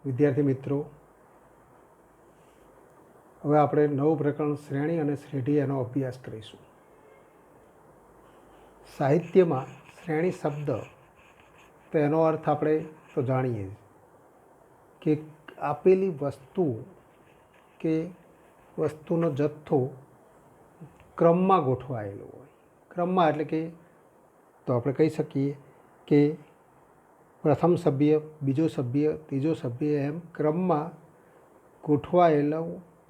વિદ્યાર્થી મિત્રો, હવે આપણે નવું પ્રકરણ શ્રેણી અને શ્રેઢી એનો અભ્યાસ કરીશું. સાહિત્યમાં શ્રેણી શબ્દ તો એનો અર્થ આપણે તો જાણીએ કે આપેલી વસ્તુ કે વસ્તુનો જથ્થો ક્રમમાં ગોઠવાયેલો હોય. ક્રમમાં એટલે કે તો આપણે કહી શકીએ કે પ્રથમ સભ્ય, બીજો સભ્ય, ત્રીજો સભ્ય એમ ક્રમમાં ગોઠવાયેલો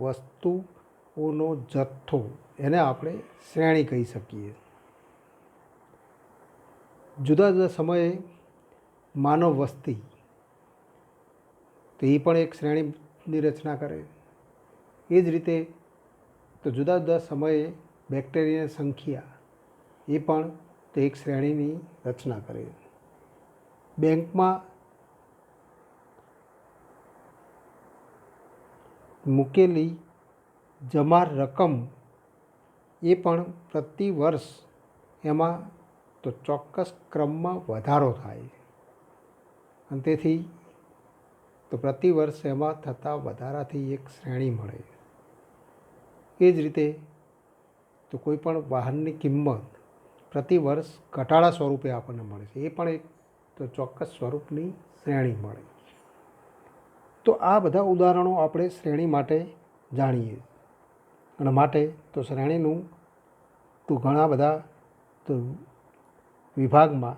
વસ્તુઓનો જથ્થો એને આપણે શ્રેણી કહી શકીએ. જુદા જુદા સમયે માનવ વસ્તી તો એ પણ એક શ્રેણીની રચના કરે. એ જ રીતે તો જુદા જુદા સમયે બેક્ટેરિયાની સંખ્યા એ પણ તો એક શ્રેણીની રચના કરે. બેંકમાં મૂકેલી જમા રકમ એ પણ પ્રતિ વર્ષ એમાં તો ચોક્કસ ક્રમમાં વધારો થાય અને તેથી તો પ્રતિ વર્ષ એમાં થતા વધારાથી એક શ્રેણી મળે. એ જ રીતે તો કોઈ પણ વાહનની કિંમત પ્રતિ વર્ષ ઘટાડા સ્વરૂપે આપણને મળે છે, એ પણ એક તો ચોક્કસ સ્વરૂપની શ્રેણી મળે. તો આ બધા ઉદાહરણો આપણે શ્રેણી માટે જાણીએ અને માટે તો શ્રેણીનું તો ઘણા બધા તો વિભાગમાં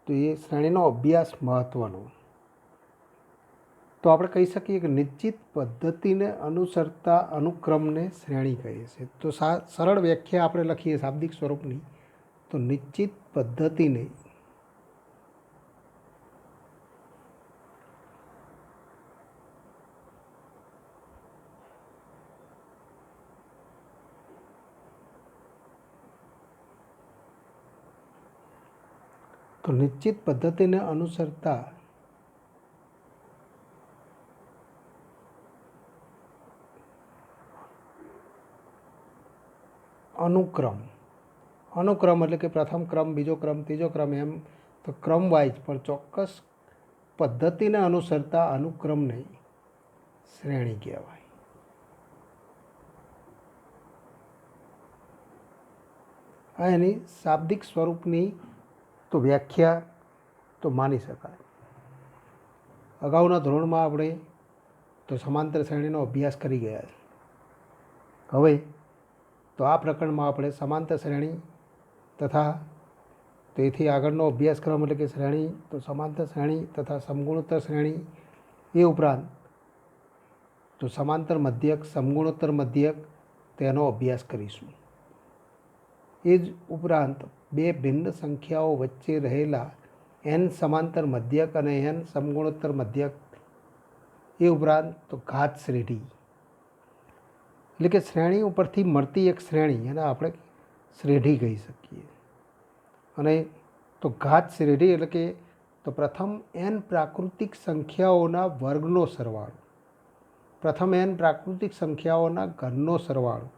તો એ શ્રેણીનો અભ્યાસ મહત્ત્વનો. તો આપણે કહી શકીએ કે નિશ્ચિત પદ્ધતિને અનુસરતા અનુક્રમને શ્રેણી કહે છે. તો સરળ વ્યાખ્યા આપણે લખીએ શાબ્દિક સ્વરૂપની તો નિશ્ચિત પદ્ધતિને અનુસરતા અનુક્રમ એટલે કે પ્રથમ ક્રમ, બીજો ક્રમ, ત્રીજો ક્રમ એમ તો ક્રમ વાઇઝ પણ ચોક્કસ પદ્ધતિને અનુસરતા અનુક્રમને શ્રેણી કહેવાય. આ એની શાબ્દિક સ્વરૂપની તો વ્યાખ્યા તો માની શકાય. અગાઉના ધોરણમાં આપણે તો સમાંતર શ્રેણીનો અભ્યાસ કરી ગયા છે. હવે તો આ પ્રકરણમાં આપણે સમાંતર શ્રેણી તથા તેથી આગળનો અભ્યાસક્રમ એટલે કે શ્રેણી તો સમાંતર શ્રેણી તથા સમગુણોત્તર શ્રેણી એ ઉપરાંત તો સમાંતર મધ્યક, સમગુણોત્તર મધ્યક તેનો અભ્યાસ કરીશું. એ જ ઉપરાંત બે ભિન્ન સંખ્યાઓ વચ્ચે રહેલા n સમાંતર મધ્યક અને n સમગુણોત્તર મધ્યક એ ઉપરાંત તો ઘાત શ્રેઢી એટલે કે શ્રેણી ઉપરથી મળતી એક શ્રેણી એને આપણે શ્રેઢી કહી શકીએ. અને તો ઘાત શ્રેઢી એટલે કે તો પ્રથમ n પ્રાકૃતિક સંખ્યાઓના વર્ગનો સરવાળો, પ્રથમ n પ્રાકૃતિક સંખ્યાઓના ઘનનો સરવાળો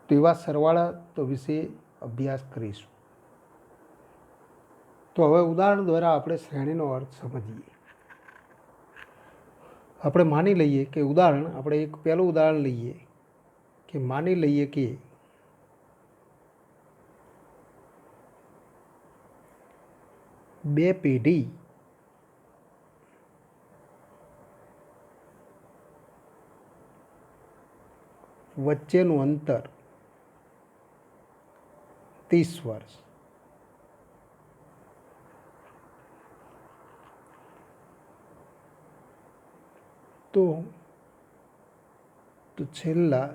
તો એવા સરવાળા તો વિશે અભ્યાસ કરીશું. તો હવે ઉદાહરણ દ્વારા આપણે શ્રેણીનો અર્થ સમજીએ. આપણે માની લઈએ કે ઉદાહરણ આપણે એક પહેલું ઉદાહરણ લઈએ કે માની લઈએ કે બે પેઢી વચ્ચેનું અંતર 30 વર્ષ. તો છેલ્લા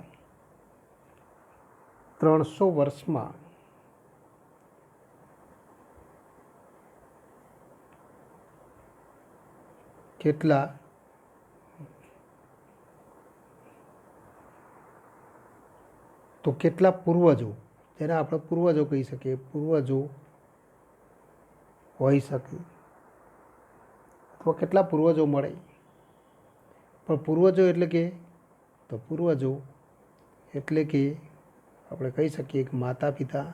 300 વર્ષમાં કેટલા પૂર્વજો, જેને આપણે પૂર્વજો કહી શકીએ, પૂર્વજો હોઈ શકે અથવા કેટલા પૂર્વજો મળે. પણ પૂર્વજો એટલે કે તો પૂર્વજો એટલે કે આપણે કહી શકીએ કે માતા પિતા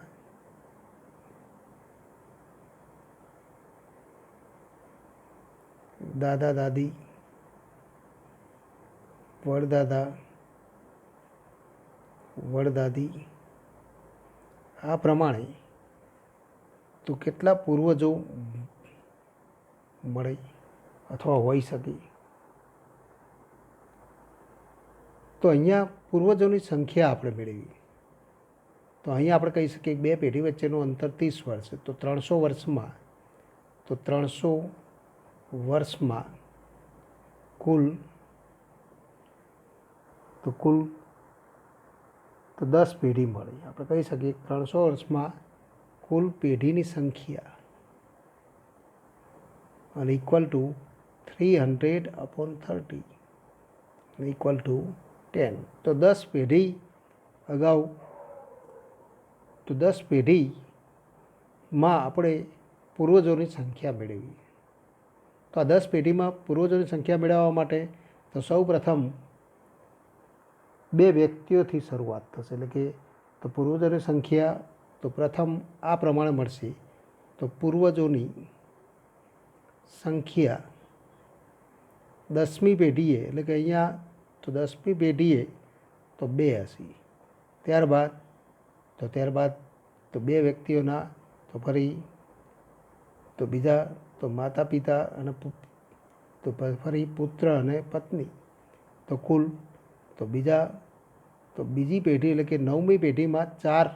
દાદા દાદી, વડદાદા, વડદાદી, આ પ્રમાણે તો કેટલા પૂર્વજો મળે અથવા હોઈ શકે? તો અહીંયા પૂર્વજોની સંખ્યા આપણે મેળવી. તો અહીંયા આપણે કહી શકીએ બે પેઢી વચ્ચેનું અંતર 30 વર્ષ, તો 300 વર્ષમાં, તો 300 વર્ષમાં કુલ તો 10 પેઢી મળે. આપણે કહી શકીએ 300 વર્ષમાં કુલ પેઢીની સંખ્યા અને ઇક્વલ ટુ 300/30 ઇક્વલ ટુ 10. તો 10 પેઢી અગાઉ, તો 10 પેઢીમાં આપણે પૂર્વજોની સંખ્યા મેળવી. તો આ 10 પેઢીમાં પૂર્વજોની સંખ્યા મેળવવા માટે તો સૌ પ્રથમ બે વ્યક્તિઓથી શરૂઆત થશે. એટલે કે તો પૂર્વજોની સંખ્યા તો પ્રથમ આ પ્રમાણે મળશે. તો પૂર્વજોની સંખ્યા 10મી પેઢીએ, એટલે કે અહીંયા તો 10મી પેઢીએ તો 2 હશે. ત્યારબાદ તો બે વ્યક્તિઓના તો ફરી તો બીજા તો માતા પિતા અને તો ફરી પુત્ર અને પત્ની, તો કુલ તો બીજી પેઢી એટલે કે 9મી પેઢીમાં 4,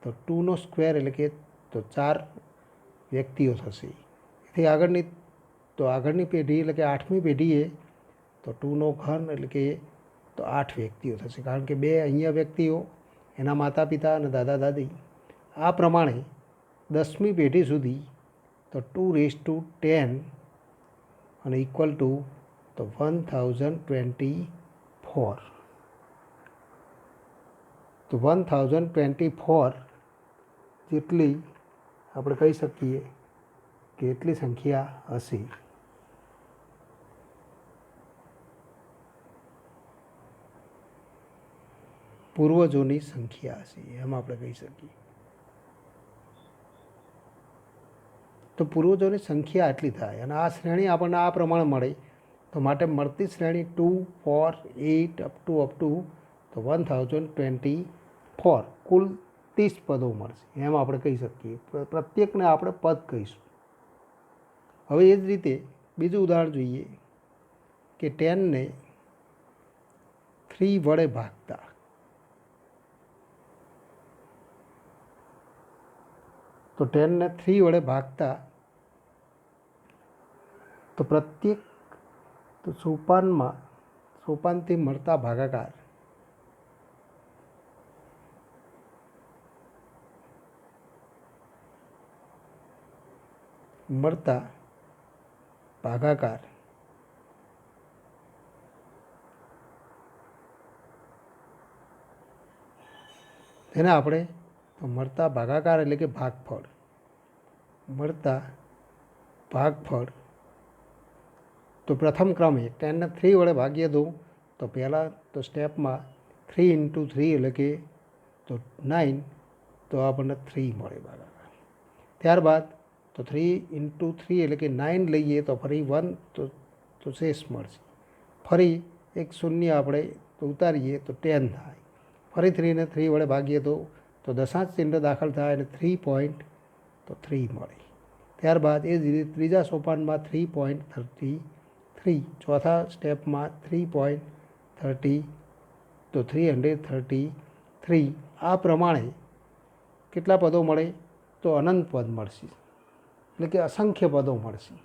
તો 2નો સ્ક્વેર એટલે કે તો 4 વ્યક્તિઓ થશે. એથી આગળની પેઢી એટલે કે 8મી પેઢીએ તો 2નો ઘન એટલે કે તો 8 વ્યક્તિઓ થશે. કારણ કે બે અહીંયા વ્યક્તિઓ, એના માતા પિતા અને દાદા દાદી. આ પ્રમાણે 10મી પેઢી સુધી તો 210 અને ઇક્વલ ટુ તો 1024. તો 1024 જેટલી આપણે કહી શકીએ કે એટલી સંખ્યા હશે. પૂર્વજોની સંખ્યા હશે એમ આપણે કહી શકીએ. તો પૂર્વજોની સંખ્યા આટલી થાય અને આ શ્રેણી આપણને આ પ્રમાણે મળે. તો માટે મળતી શ્રેણી 2, 4, 8 અપ ટુ તો 1024 કુલ 30 પદો મળશે એમ આપણે કહી શકીએ. પ્રત્યેકને આપણે પદ કહીશું. હવે એ જ રીતે બીજું ઉદાહરણ જોઈએ કે 10ને 3 વડે ભાગતા. તો 10ને 3 વડે ભાગતા તો પ્રત્યેક તો સોપાનથી મળતા ભાગાકાર તેને આપણે તો મળતા ભાગાકાર એટલે કે ભાગફળ, મળતા ભાગફળ. તો પ્રથમ ક્રમે 10ને 3 વડે ભાગીએ તો પહેલાં તો સ્ટેપમાં 3 × 3 એટલે કે તો 9, તો આપણને 3 મળે ભાગાકાર. ત્યારબાદ તો 3 × 3 એટલે કે 9 લઈએ તો ફરી 1 તો શેષ મળશે. ફરી એક શૂન્ય આપણે તો ઉતારીએ તો 10 થાય. ફરી 3ને 3 વડે ભાગીએ તો દશાંશ ચિહ્ન દાખલ થાય અને 3.3 મળે. ત્યારબાદ એ જ રીતે ત્રીજા સોપાનમાં 3.33, ચોથા સ્ટેપમાં 3.30 તો 333. આ પ્રમાણે કેટલા પદો મળે? તો અનંત પદ મળશે, એટલે કે અસંખ્ય પદો મળશે.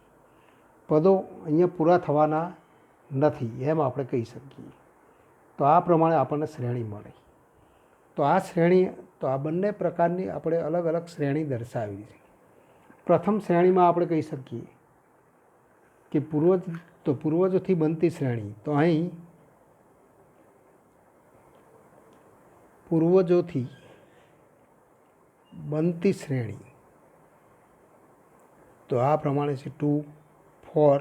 પદો અહીંયા પૂરા થવાના નથી એમ આપણે કહી શકીએ. તો આ પ્રમાણે આપણને શ્રેણી મળે. તો આ શ્રેણી તો આ બંને પ્રકારની આપણે અલગ અલગ શ્રેણી દર્શાવી છે. પ્રથમ શ્રેણીમાં આપણે કહી શકીએ કે પૂર્વજોથી બનતી શ્રેણી. તો અહીં પૂર્વજોથી બનતી શ્રેણી તો આ પ્રમાણે છે 2, 4,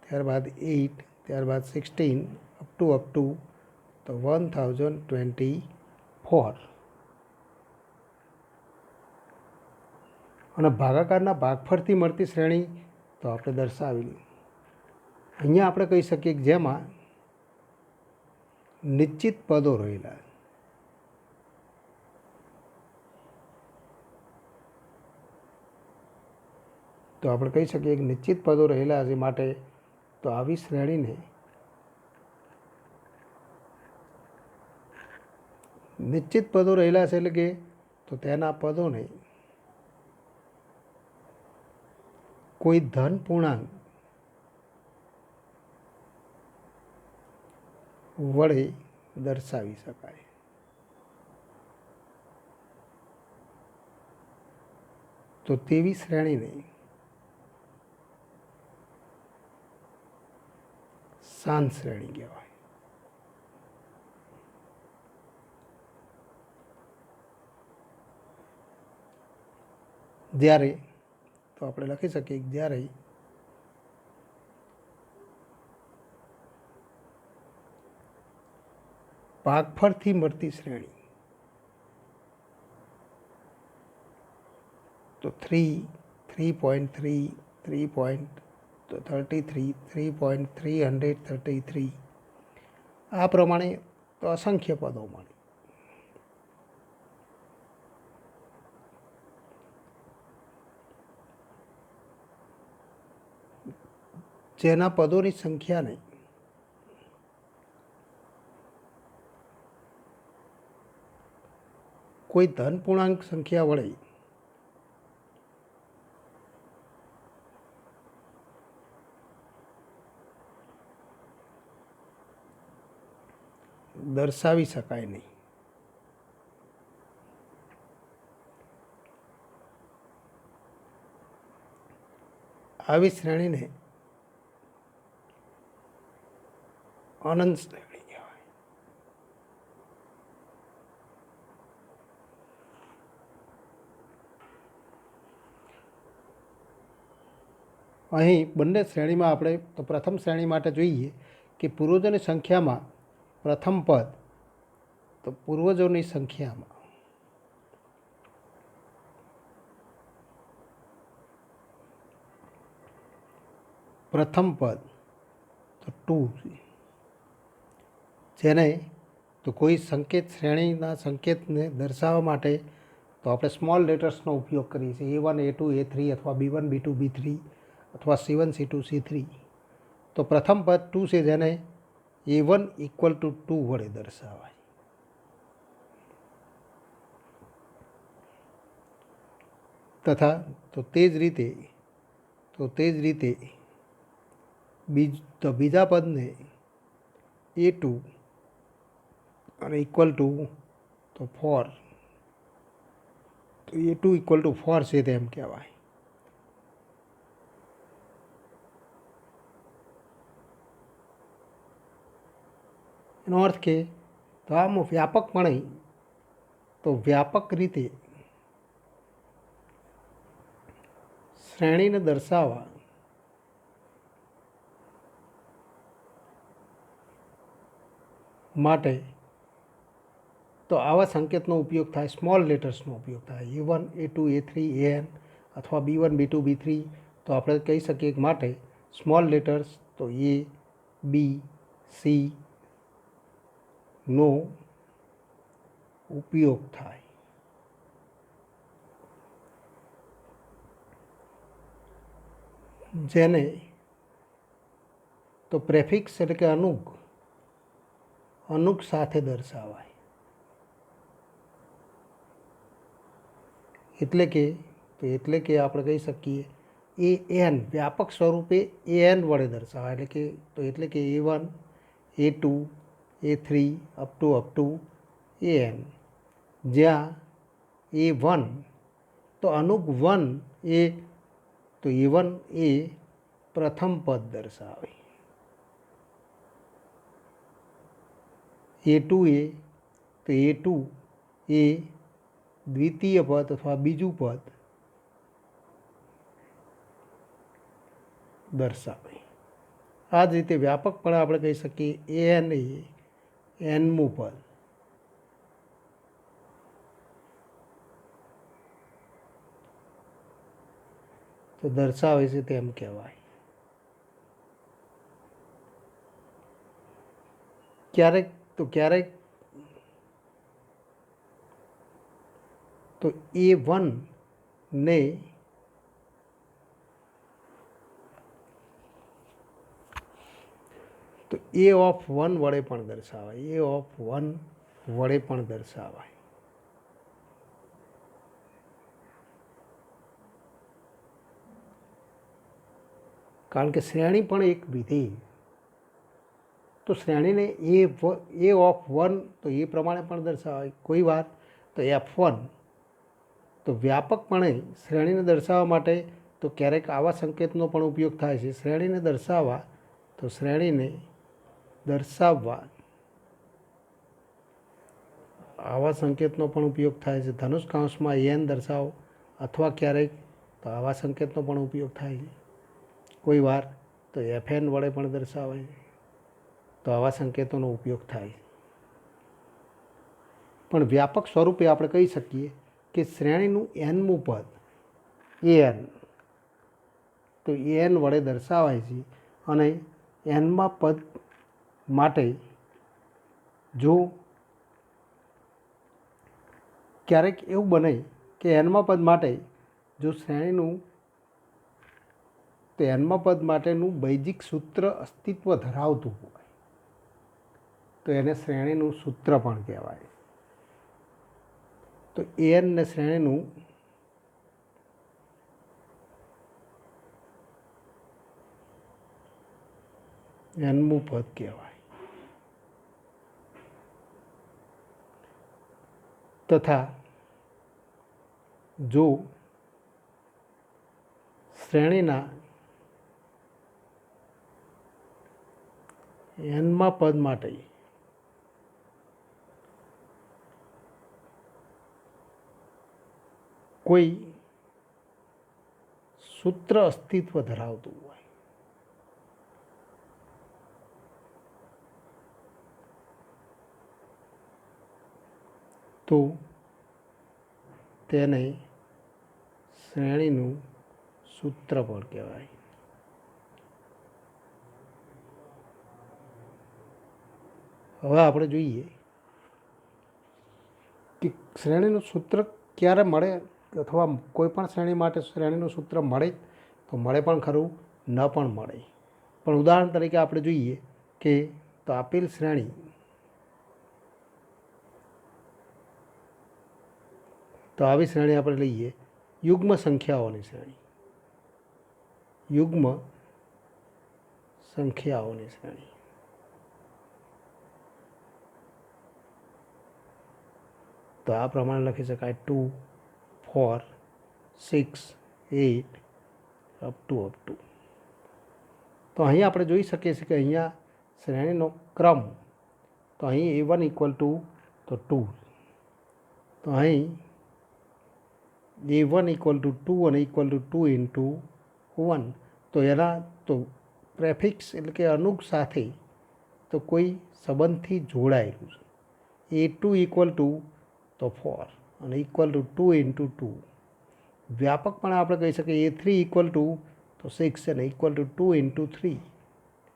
ત્યારબાદ 8, ત્યારબાદ 16 અપ ટુ તો 1024. અને ભાગાકારના ભાગફળથી મળતી શ્રેણી તો આપણે દર્શાવી લઈએ. અહીંયા આપણે કહી શકીએ કે જેમાં નિશ્ચિત પદો રહેલા, તો આપણે કહી શકીએ કે નિશ્ચિત પદો રહેલા છે માટે તો આવી શ્રેણીને નિશ્ચિત પદો રહેલા છે એટલે કે તો તેના પદોને કોઈ ધન પૂર્ણાંક વડે દર્શાવી શકાય. તો તેવી શ્રેણીને શાંત શ્રેણી કહેવાય. જ્યારે તો આપણે લખી શકીએ કે જ્યારે ભાગફળથી મળતી શ્રેણી, તો 3.3 3.33 3.333 આ પ્રમાણે તો અસંખ્ય પદો મળે. જેના પદોની સંખ્યાને કોઈ ધન પૂર્ણાંક સંખ્યા વડે દર્શાવી શકાય નહીં. આવી શ્રેણીને અનંત શ્રેણી કહેવાય. અહીં બંને શ્રેણીમાં આપણે તો પ્રથમ શ્રેણી માટે જોઈએ કે પૂર્વજોની સંખ્યામાં પ્રથમ પદ, તો પૂર્વજોની સંખ્યામાં પ્રથમ પદ તો 2, જેને તો કોઈ સંકેત શ્રેણીના સંકેતને દર્શાવવા માટે તો આપણે સ્મોલ લેટર્સનો ઉપયોગ કરીએ છીએ. A1 A2 A3 અથવા B1 B2 B3 અથવા C1 C2 C3. તો પ્રથમ પદ 2 છે જેને A1 = 2 વડે દર્શાવાય. તથા તો તે જ રીતે બીજા પદને A2 અને = તો 4, તો A2 = 4 છે તેમ કહેવાય. એનો અર્થ કે તો આમ વ્યાપક રીતે શ્રેણીને દર્શાવવા માટે તો આવા સંકેતનો ઉપયોગ થાય, સ્મોલ લેટર્સનો ઉપયોગ થાય. A1 A2 A3 AN અથવા B1 B2 B3. તો આપણે કહી શકીએ કે માટે સ્મોલ લેટર્સ તો A B C નો ઉપયોગ થાય. જેને તો પ્રેફિક્સ એટલે કે અનુક સાથે દર્શાવાય. એટલે કે આપણે કહી શકીએ AN વ્યાપક સ્વરૂપે AN વડે દર્શાવાય. એટલે કે A1 A2 A3 up to AN, જ્યાં A1 તો અનુક 1 એ તો A1 એ પ્રથમ પદ દર્શાવે, A2 એ દ્વિતીય પદ અથવા બીજું પદ દર્શાવે. આ જ રીતે વ્યાપકપણે આપણે કહી શકીએ AN એ nમું પદ, તો દર્શાવે છે તેમ કહેવાય. ક્યારેક તો A1 ને તો A(1) વડે પણ દર્શાવાય. A(1) વડે પણ દર્શાવાય. કારણ કે શ્રેણી પણ એક વિધેય, તો શ્રેણીને A(1) તો એ પ્રમાણે પણ દર્શાવાય. કોઈ વાર તો F1. તો વ્યાપકપણે શ્રેણીને દર્શાવવા માટે તો ક્યારેક આવા સંકેતનો પણ ઉપયોગ થાય છે. શ્રેણીને દર્શાવવા તો શ્રેણીને દર્શાવવા આવા સંકેતનો પણ ઉપયોગ થાય છે. ધનુષ કૌંસમાં n દર્શાવો, અથવા ક્યારેક તો આવા સંકેતનો પણ ઉપયોગ થાય છે. કોઈ વાર તો Fn વડે પણ દર્શાવાય, તો આવા સંકેતોનો ઉપયોગ થાય. પણ વ્યાપક સ્વરૂપે આપણે કહી શકીએ કે શ્રેણીનું nમું પદ an, તો an વડે દર્શાવાય છે. અને nમા પદ માટે જો ક્યારેક એવું બને કે nમા પદ માટે જો શ્રેણીનું તો nમા પદ માટેનું બૈજિક સૂત્ર અસ્તિત્વ ધરાવતું હોય તો એને શ્રેણીનું સૂત્ર પણ કહેવાય. તો an ને શ્રેણીનું nમું પદ કહેવાય. તથા જો શ્રેણીના nમા પદ માટે કોઈ સૂત્ર અસ્તિત્વ ધરાવતું હોય તો તેને શ્રેણીનું સૂત્ર પણ કહેવાય. હવે આપણે જોઈએ કે શ્રેણીનું સૂત્ર ક્યારે મળે, અથવા કોઈ પણ શ્રેણી માટે શ્રેણીનું સૂત્ર મળે તો મળે પણ ખરું, ન પણ મળે. પણ ઉદાહરણ તરીકે આપણે જોઈએ કે તો આપેલ શ્રેણી તો આવી શ્રેણી આપણે લઈએ યુગ્મ સંખ્યાઓની શ્રેણી. યુગ્મ સંખ્યાઓની શ્રેણી. તો આ પ્રમાણે લખી શકાય 2, 4, 6, 8 અપ ટુ. તો અહીં આપણે જોઈ શકીએ છીએ કે અહીંયા શ્રેણીનો ક્રમ તો અહીં A1 = તો 2. તો અહીં A1 = 2 અને =2 × 1. તો એના તો પ્રેફિક્સ એટલે કે અનુક સાથે તો કોઈ સંબંધથી જોડાયેલું છે. A2 = તો 4 અને =2 × 2. વ્યાપકપણે આપણે કહી શકીએ A3 = તો 6 અને =2 × 3.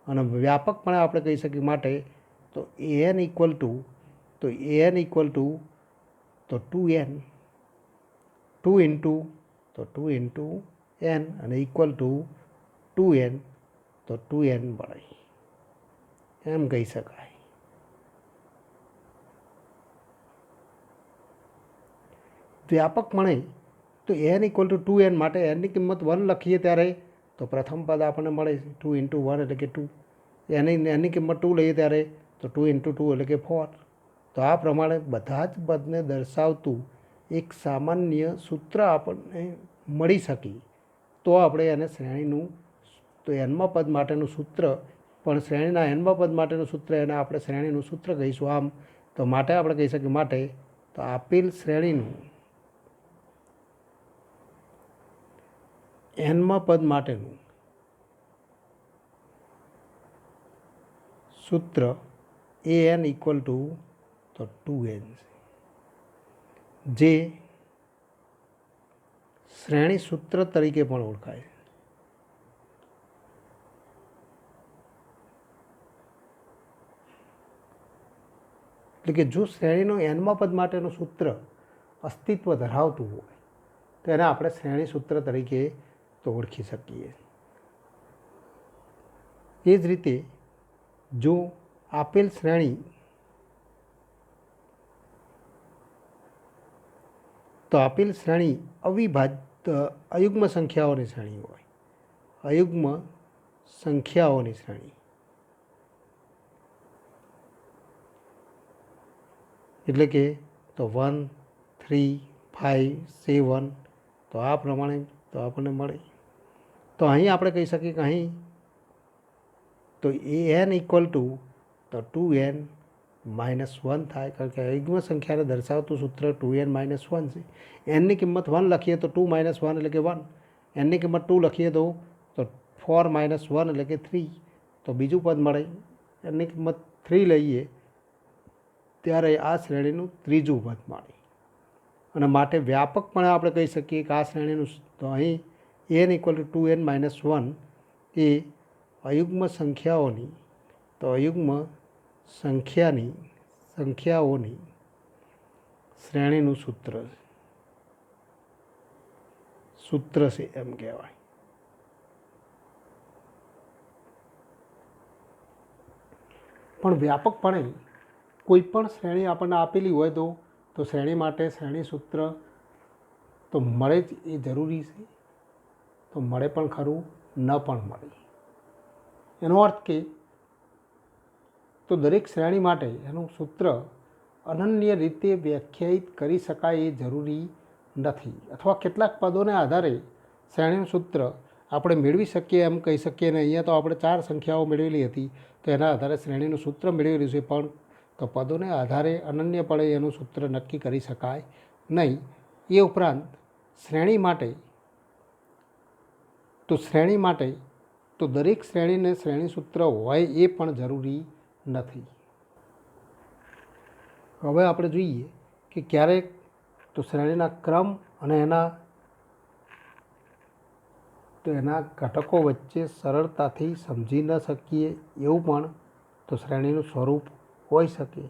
અને વ્યાપકપણે આપણે કહી શકીએ માટે તો An = તો 2n, 2 × તો 2 × n અને =2n તો 2n મળે એમ કહી શકાય. વ્યાપકપણે તો n = 2n માટે nની કિંમત 1 લખીએ ત્યારે તો પ્રથમ પદ આપણને મળે 2 × 1 એટલે કે 2. nની કિંમત 2 લઈએ ત્યારે તો 2 × 2 એટલે કે 4. તો આ પ્રમાણે બધા જ પદને દર્શાવતું એક સામાન્ય સૂત્ર આપણને મળી શકે તો આપણે એને શ્રેણીનું તો nમા પદ માટેનું સૂત્ર પણ શ્રેણીના nમા પદ માટેનું સૂત્ર એને આપણે શ્રેણીનું સૂત્ર કહીશું. આમ તો માટે આપણે કહી શકીએ માટે તો આપેલ શ્રેણીનું nમા પદ માટેનું સૂત્ર An = તો 2n જે શ્રેણી સૂત્ર તરીકે પણ ઓળખાય છે. એટલે કે જો શ્રેણીનો એનમાં પદ માટેનું સૂત્ર અસ્તિત્વ ધરાવતું હોય તો એને આપણે શ્રેણી સૂત્ર તરીકે તો ઓળખી શકીએ. એ જ રીતે જો આપેલ શ્રેણી અવિભાજ્ય અયુગ્મ સંખ્યાઓની શ્રેણી હોય, અયુગ્મ સંખ્યાઓની શ્રેણી એટલે કે તો 1, 3, 5, 7 તો આ પ્રમાણે તો આપણને મળે. તો અહીં આપણે કહી શકીએ કે અહીં તો an ઇક્વલ ટુ તો 2n -1 થાય, કારણ કે અયુગ્મ સંખ્યાને દર્શાવતું સૂત્ર 2n - 1 છે. એનની કિંમત 1 લખીએ તો 2 - 1 એટલે કે 1, એનની કિંમત 2 લખીએ તો 4 - 1 એટલે કે 3, તો બીજું પદ મળે. એનની કિંમત 3 લઈએ ત્યારે આ શ્રેણીનું ત્રીજું પદ મળે. અને માટે વ્યાપકપણે આપણે કહી શકીએ કે આ શ્રેણીનું તો અહીં n ઇક્વલ ટુ 2n - 1 એ અયુગ્મ સંખ્યાઓની શ્રેણીનું સૂત્ર છે એમ કહેવાય. પણ વ્યાપકપણે કોઈ પણ શ્રેણી આપણને આપેલી હોય તો શ્રેણી માટે શ્રેણી સૂત્ર તો મળે જ એ જરૂરી છે. તો મળે પણ ખરું, ન પણ મળે. એનો અર્થ કે તો દરેક શ્રેણી માટે એનું સૂત્ર અનન્ય રીતે વ્યાખ્યાયિત કરી શકાય એ જરૂરી નથી, અથવા કેટલાક પદોને આધારે શ્રેણીનું સૂત્ર આપણે મેળવી શકીએ એમ કહી શકીએ. ને અહીંયા તો આપણે 4 સંખ્યાઓ મેળવેલી હતી તો એના આધારે શ્રેણીનું સૂત્ર મેળવેલું છે, પણ તો પદોને આધારે અનન્યપણે એનું સૂત્ર નક્કી કરી શકાય નહીં. એ ઉપરાંત શ્રેણી માટે તો દરેક શ્રેણીને શ્રેણી સૂત્ર હોય એ પણ જરૂરી નથી. હવે આપણે જોઈએ કે ક્યારેક તો શ્રેણીના ક્રમ અને એના ઘટકો વચ્ચે સરળતાથી સમજી ન શકીએ એવું પણ તો શ્રેણીનું સ્વરૂપ હોઈ શકે.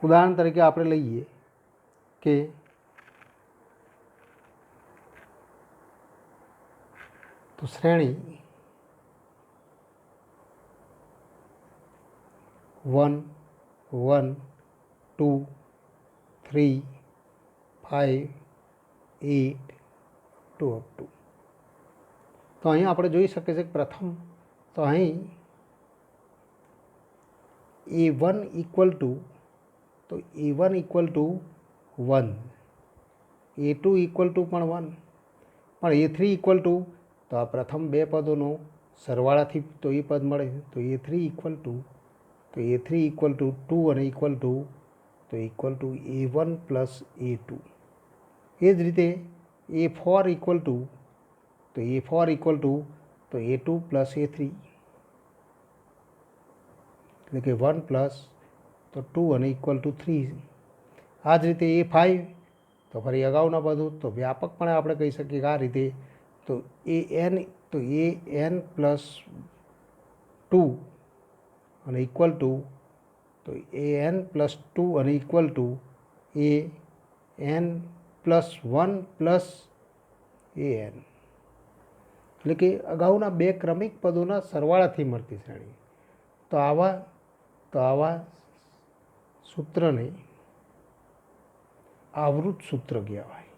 ઉદાહરણ તરીકે આપણે લઈએ કે તો શ્રેણી 1, 1, 2, 3, 5, 8 to up to. તો અહીં આપણે જોઈ શકીએ છીએ કે પ્રથમ તો અહીં a1 equal to 1, a2 equal to પણ 1, પણ a3 ઇક્વલ ટુ તો આ પ્રથમ બે પદોનો સરવાળાથી તો એ પદ મળે. તો a3 ઇક્વલ ટુ 2 અને equal to a1 plus a2. એ જ રીતે a4 equal to a2 plus a3 એટલે કે 1 પ્લસ તો 2 અને ઇક્વલ ટુ 3. આ જ રીતે a5 તો ફરી અગાઉના બધું તો વ્યાપકપણે આપણે કહી શકીએ કે આ રીતે તો an પ્લસ 2 અને ઇક્વલ ટુ તો an પ્લસ 2 અને equal to an plus 1 plus an, એટલે કે અગાઉના બે ક્રમિક પદોના સરવાળાથી મળતી શ્રેણી. તો આવા સૂત્રને આવૃત સૂત્ર કહેવાય.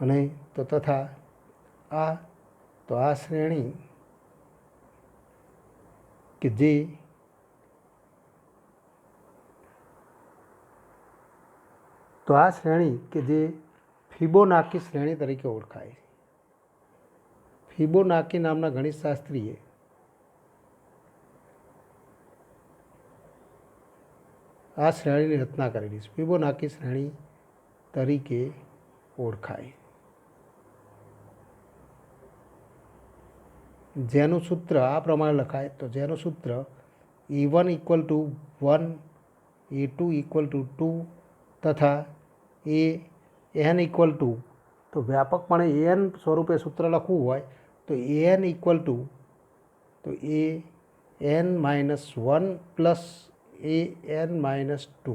અને તો તથા આ શ્રેણી કે જે ફિબોનાકી શ્રેણી તરીકે ઓળખાય. ફિબોનાકી નામના ગણિતશાસ્ત્રીએ આ શ્રેણીની રચના કરેલી છે. ફિબોનાકી શ્રેણી તરીકે ઓળખાય, જેનું સૂત્ર આ પ્રમાણે લખાય. તો જેનું સૂત્ર a1 equal to 1, a2 equal to 2 તથા એન ઇક્વલ ટુ, તો વ્યાપકપણે એન સ્વરૂપે સૂત્ર લખવું હોય તો એન ઇક્વલ ટુ, તો A N -1 plus A N -2,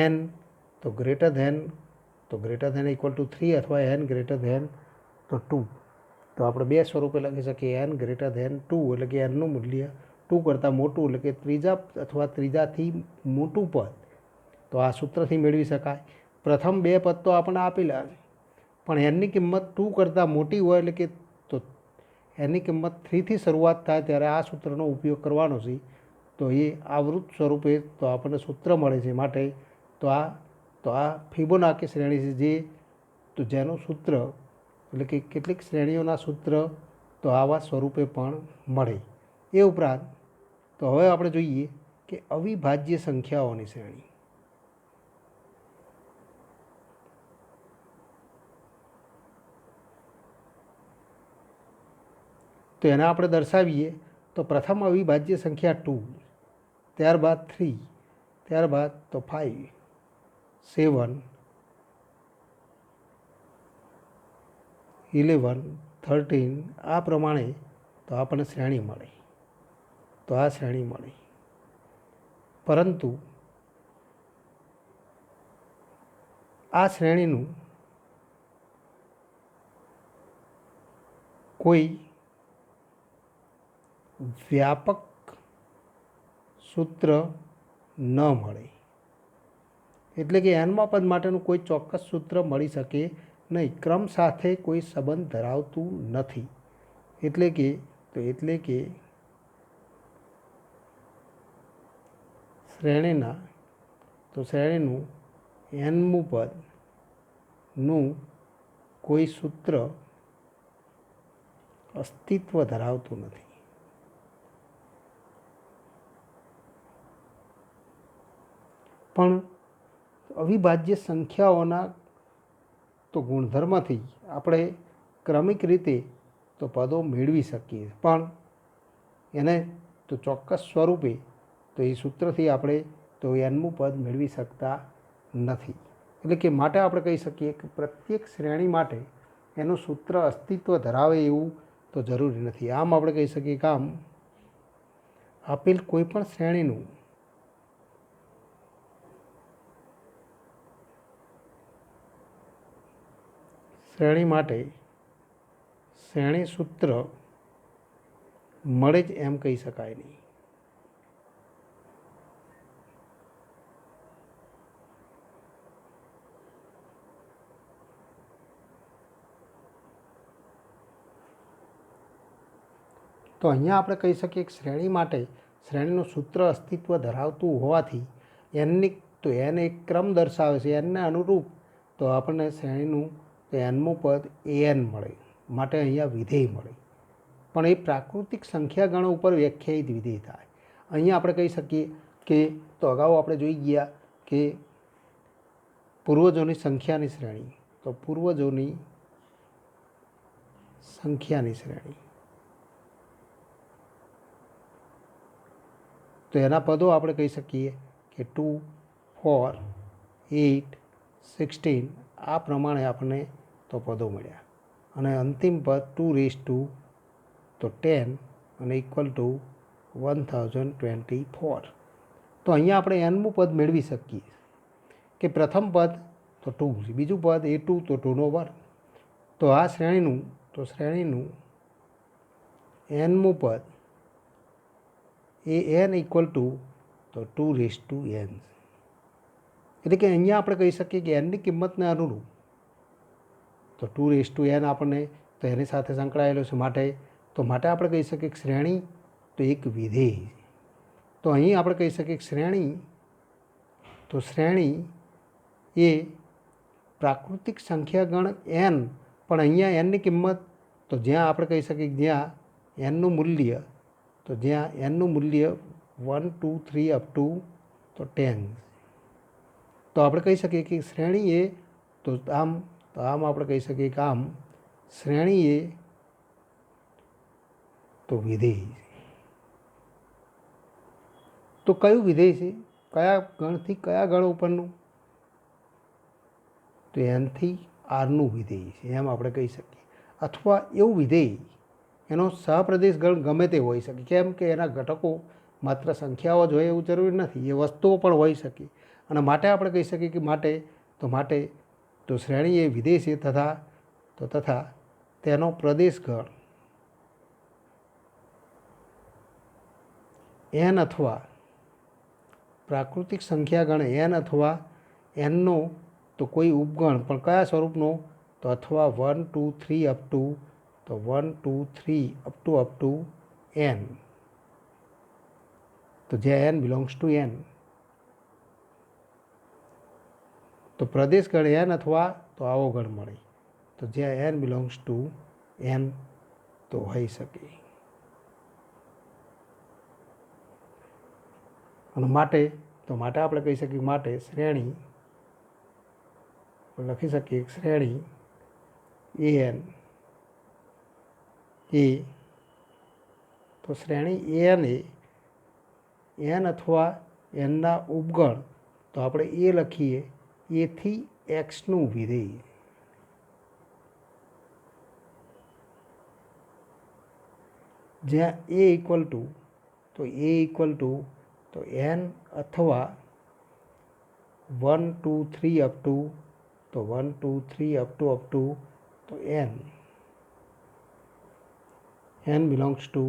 N તો ગ્રેટર ધેન ઇક્વલ ટુ 3 અથવા એન ગ્રેટર ધેન તો 2. તો આપણે બે સ્વરૂપે લખી શકીએ, એન ગ્રેટર ધેન 2 એટલે કે એનનું મૂલ્ય 2 કરતાં મોટું, એટલે કે ત્રીજા અથવા ત્રીજાથી મોટું પદ, તો આ સૂત્રથી મેળવી શકાય. પ્રથમ બે પદ તો આપણને આપેલા છે, પણ એનની કિંમત 2 કરતાં મોટી હોય એટલે કે તો એની કિંમત 3થી શરૂઆત થાય ત્યારે આ સૂત્રનો ઉપયોગ કરવાનો છે. તો એ આવૃત સ્વરૂપે તો આપણને સૂત્ર મળે છે. માટે તો આ ફિબોનાકી શ્રેણી છે, જે તો જેનું સૂત્ર એટલે કે કેટલીક શ્રેણીઓના સૂત્ર તો આવા સ્વરૂપે પણ મળે. એ ઉપરાંત તો હવે આપણે જોઈએ કે અવિભાજ્ય સંખ્યાઓની શ્રેણી. તો એને આપણે દર્શાવીએ તો પ્રથમ અવિભાજ્ય સંખ્યા 2, ત્યારબાદ 3, ત્યારબાદ તો 5, 7, 11, 13 આ પ્રમાણે તો આપણને શ્રેણી મળે. તો આ શ્રેણી મળે, પરંતુ આ શ્રેણીનું કોઈ વ્યાપક સૂત્ર ન મળે, એટલે કે એનમાં પદ માટેનું કોઈ ચોક્કસ સૂત્ર મળી શકે નહીં. ક્રમ સાથે કોઈ સંબંધ ધરાવતું નથી. એટલે કે શ્રેણીનું એનમું પદનું કોઈ સૂત્ર અસ્તિત્વ ધરાવતું નથી. પણ અવિભાજ્ય સંખ્યાઓના તો ગુણધર્મથી આપણે ક્રમિક રીતે તો પદો મેળવી શકીએ, પણ એને તો ચોક્કસ સ્વરૂપે તો એ સૂત્રથી આપણે તો એનમું પદ મેળવી શકતા નથી. એટલે કે માટે આપણે કહી શકીએ કે પ્રત્યેક શ્રેણી માટે એનું સૂત્ર અસ્તિત્વ ધરાવે એવું તો જરૂરી નથી. આમ આપણે કહી શકીએ કે આમ આપેલ કોઈ પણ શ્રેણી માટે શ્રેણી સૂત્ર મળે જ એમ કહી શકાય નહીં. તો અહીંયા આપણે કહી શકીએ કે શ્રેણી માટે શ્રેણીનું સૂત્ર અસ્તિત્વ ધરાવતું હોવાથી એન એક ક્રમ દર્શાવે છે. એનને અનુરૂપ તો આપણને શ્રેણીનું તો એનમું પદ એન મળે, માટે અહીંયા વિધેય મળે. પણ એ પ્રાકૃતિક સંખ્યા ગણ ઉપર વ્યાખ્યાયિત વિધેય થાય. અહીંયા આપણે કહી શકીએ કે તો અગાઉ આપણે જોઈ ગયા કે પૂર્વજોની સંખ્યાની શ્રેણી, તો પૂર્વજોની સંખ્યાની શ્રેણી, તો એના પદો આપણે કહી શકીએ કે 2, 4, 8, 16 આ પ્રમાણે આપણને તો પદો મળ્યા. અને અંતિમ પદ 2⁻10 અને ઇક્વલ ટુ 1024. તો અહીંયા આપણે એનમું પદ મેળવી શકીએ કે પ્રથમ પદ તો 2 છે, બીજું પદ A2 તો 2નો વર્ગ. તો આ શ્રેણીનું એનમું પદ એ n ઇક્વલ ટુ તો 2⁻n. એટલે કે અહીંયા આપણે કહી શકીએ કે એનની કિંમતને અનુરૂપ તો 2⁻n આપણને તો એની સાથે સંકળાયેલો છે. માટે આપણે કહી શકીએ કે શ્રેણી તો એક વિધેય. તો અહીં આપણે કહી શકીએ કે શ્રેણી એ પ્રાકૃતિક સંખ્યાગણ n, પણ અહીંયા એનની કિંમત તો જ્યાં આપણે કહી શકીએ કે જ્યાં એનનું મૂલ્ય 1, 2, 3 અપ ટુ તો 10. તો આપણે કહી શકીએ કે શ્રેણી એ તો આમ આપણે કહી શકીએ કે આમ શ્રેણી એ તો વિધેય. તો કયું વિધેય છે? કયા ગણથી કયા ગણ ઉપરનું? તો એનથી આરનું વિધેય છે એમ આપણે કહી શકીએ. અથવા એવું વિધેય એનો સહપ્રદેશ ગણ ગમે તે હોઈ શકે, કેમ કે એના ઘટકો માત્ર સંખ્યાઓ જ હોય એવું જરૂરી નથી, એ વસ્તુઓ પણ હોઈ શકે. અને માટે આપણે કહી શકીએ કે માટે તો શ્રેણી એ વિધેય છે તથા તેનો પ્રદેશ ગણ એન અથવા પ્રાકૃતિક સંખ્યા ગણ એન અથવા એનનો તો કોઈ ઉપગણ પણ કયા સ્વરૂપનો, તો અથવા 1 2 3 અપ ટુ એન, તો જ્યાં એન બિલોંગ્સ ટુ એન, તો પ્રદેશ ગણ એન અથવા તો આવો ગણ મળે, તો જ્યાં એન બિલોંગ્સ ટુ એન તો હોઈ શકે. અને માટે આપણે કહી શકીએ માટે શ્રેણી લખી શકીએ શ્રેણી એન એ, તો શ્રેણી એન એ એન અથવા એનના ઉપગણ, તો આપણે એ લખીએ એથી એક્સનું વિધેય, જ્યાં એ ઇક્વલ ટુ તો એન અથવા 1 2 3 અપ ટુ તો એન બિલોંગ્સ ટુ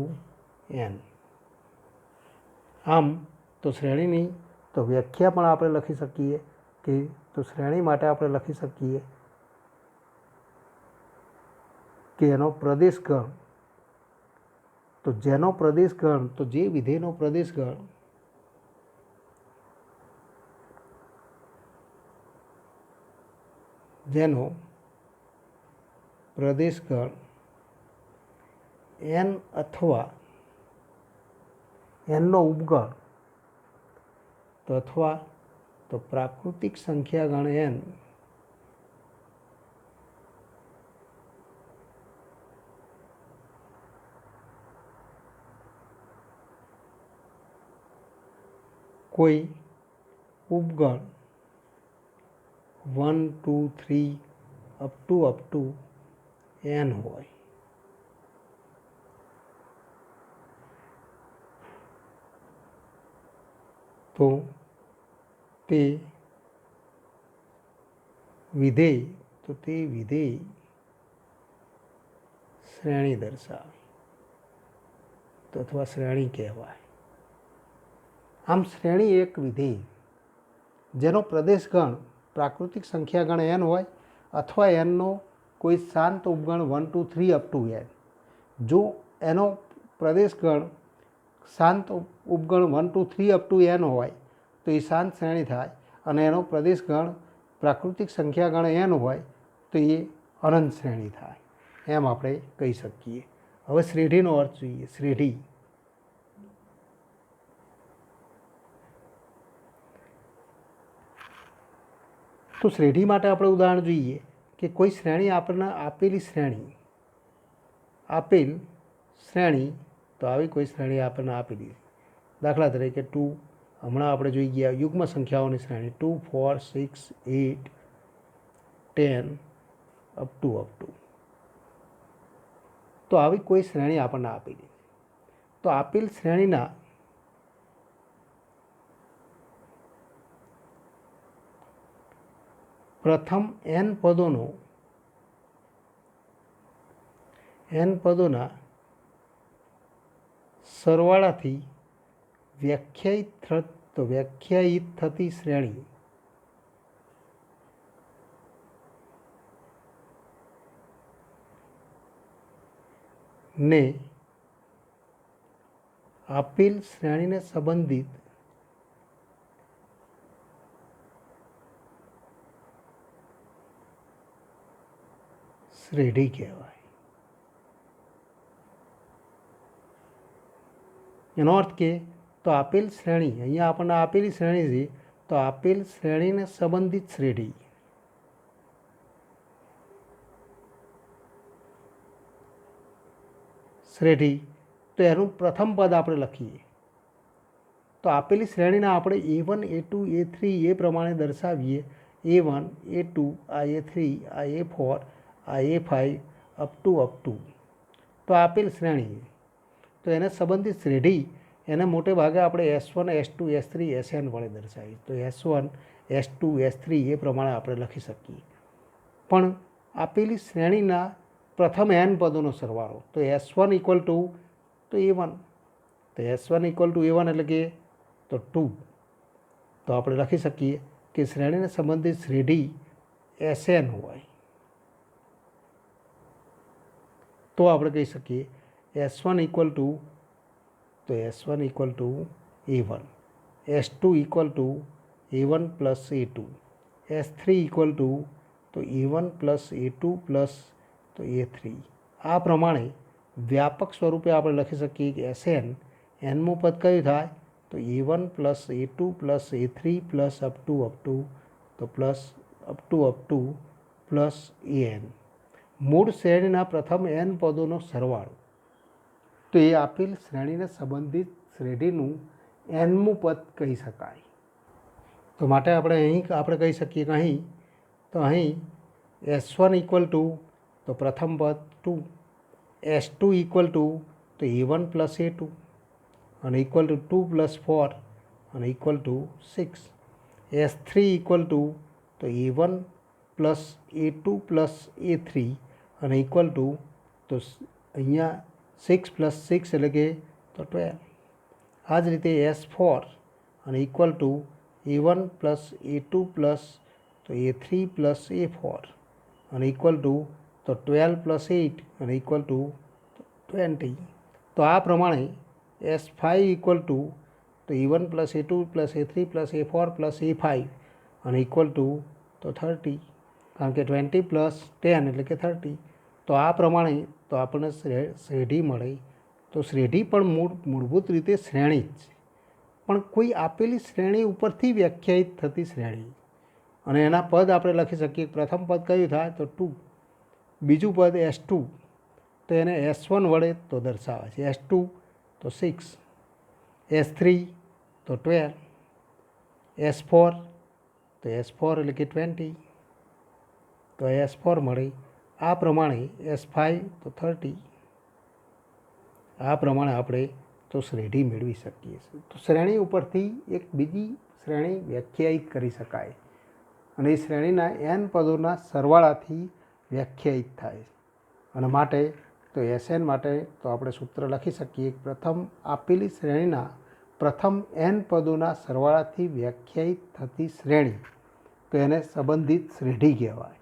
એન. આમ તો શ્રેણીની તો વ્યાખ્યા પણ આપણે લખી શકીએ કે તો શ્રેણી માટે આપણે લખી શકીએ કે એનો પ્રદેશ ગણ, તો જેનો પ્રદેશ ગણ, તો જે વિધેયનો પ્રદેશ ગણ જેનો પ્રદેશ ગણ એન અથવા એનનો ઉપગણ, તો અથવા તો પ્રાકૃતિક સંખ્યા ગણ એન કોઈ ઉપગણ 1 2 3 અપ ટુ એન હોય, તો તે વિધેય શ્રેણી દર્શાવે, તો અથવા શ્રેણી કહેવાય. આમ શ્રેણી એક વિધેય જેનો પ્રદેશ ગણ પ્રાકૃતિક સંખ્યા ગણ એન હોય અથવા એનનો કોઈ શાંત ઉપગણ 1 2 3 અપ ટુ એન, જો એનો પ્રદેશ ગણ શાંત ઉપગણ 1 2 3 અપ ટુ એન હોય તો એ શાંત શ્રેણી થાય, અને એનો પ્રદેશ ગણ પ્રાકૃતિક સંખ્યા ગણ એન હોય તો એ અનંત શ્રેણી થાય, એમ આપણે કહી શકીએ. હવે શ્રેઢીનો અર્થ જોઈએ. શ્રેઢી તો શ્રેઢી માટે આપણે ઉદાહરણ જોઈએ કે કોઈ શ્રેણી આપણને આપેલ શ્રેણી, તો આવી કોઈ શ્રેણી આપણને આપેલી, દાખલા તરીકે 2, હમણાં આપણે જોઈ ગયા યુગ્મ સંખ્યાઓની શ્રેણી 2 4 6 8 10 અપ ટુ, તો આવી કોઈ શ્રેણી આપણને આપેલી, તો આપેલ શ્રેણીના પ્રથમ n પદોના સરવાળાથી વ્યાખ્યાયિત થતી શ્રેણી ને આપેલ શ્રેણીને સંબંધિત શ્રેઢી કહેવાય. એનો અર્થ કે તો આપેલ શ્રેણી, અહીંયા આપણને આપેલી શ્રેણી છે, તો આપેલ શ્રેણીને સંબંધિત શ્રેઢી તો એનું પ્રથમ પદ આપણે લખીએ, તો આપેલી શ્રેણીને આપણે A1 A2 A3 એ પ્રમાણે દર્શાવીએ A1 A2 આ A3 આ A4 આ A5 અપ ટુ તો આપેલ શ્રેણી તો એને સંબંધિત શ્રેઢી એને મોટે ભાગે આપણે S1 S2 S3 Sn વડે દર્શાવી તો S1 S2 S3 એ પ્રમાણે આપણે લખી શકીએ. પણ આપેલી શ્રેણીના પ્રથમ n પદોનો સરવાળો તો S1 ઇક્વલ ટુ તો A1 તો S1 ઇક્વલ ટુ A1 એટલે કે તો 2 તો આપણે લખી શકીએ કે શ્રેણીને સંબંધિત શ્રેઢી Sn હોય તો આપણે કહી શકીએ S1 ઇક્વલ ટુ તો S1 equal to A1 S2 equal to A1 plus A2 S3 equal to તો A1 પ્લસ A2 પ્લસ તો A3 આ પ્રમાણે વ્યાપક સ્વરૂપે આપણે લખી શકીએ કે Sn nમું પદ કયું થાય તો A1 plus A2 plus A3 plus up to તો plus up to plus An મૂળ શ્રેણીના પ્રથમ n પદોનો સરવાળો તો એ આપેલ શ્રેણીને સંબંધિત શ્રેઢીનું nમું પદ કહી શકાય. તો માટે આપણે કહી શકીએ કે અહીં S1 ઇક્વલ ટુ તો પ્રથમ પદ 2 S2 ઇક્વલ ટુ તો A1 પ્લસ A2 અને ઇક્વલ ટુ 2 પ્લસ 4 અને equal to 6 S3 equal to તો A1 plus A2 plus A3 અને ઇક્વલ ટુ તો અહીંયા 6 પ્લસ 6 એટલે કે તો 12 આ જ રીતે S4 અને equal to A1 plus A2 plus તો A3 પ્લસ A4 અને ઇક્વલ ટુ તો 12 પ્લસ 8 અને ઇક્વલ ટુ 20 તો આ પ્રમાણે S5 ઇક્વલ ટુ તો A1 plus A2 plus A3 plus A4 plus A5 અને ઇક્વલ ટુ તો 30 કારણ કે 20 પ્લસ 10 એટલે કે 30 તો આ પ્રમાણે તો આપણને શ્રેઢી મળે તો શ્રેઢી પણ મૂળભૂત રીતે શ્રેણી જ છે પણ કોઈ આપેલી શ્રેણી ઉપરથી વ્યાખ્યાયિત થતી શ્રેણી અને એના પદ આપણે લખી શકીએ પ્રથમ પદ કયું થાય તો 2 બીજું પદ S2 તો એને S1 વડે તો દર્શાવે છે S2 તો 6 S3 તો 12 S4 તો S4 એટલે કે 20 તો S4 મળે આ પ્રમાણે S5 તો 30 આ પ્રમાણે આપણે તો શ્રેઢી મેળવી શકીએ છીએ. તો શ્રેણી ઉપરથી એક બીજી શ્રેણી વ્યાખ્યાયિત કરી શકાય અને એ શ્રેણીના n પદોના સરવાળાથી વ્યાખ્યાયિત થાય અને માટે તો Sn માટે તો આપણે સૂત્ર લખી શકીએ પ્રથમ આપેલી શ્રેણીના પ્રથમ n પદોના સરવાળાથી વ્યાખ્યાયિત થતી શ્રેણી તો એને સંબંધિત શ્રેઢી કહેવાય.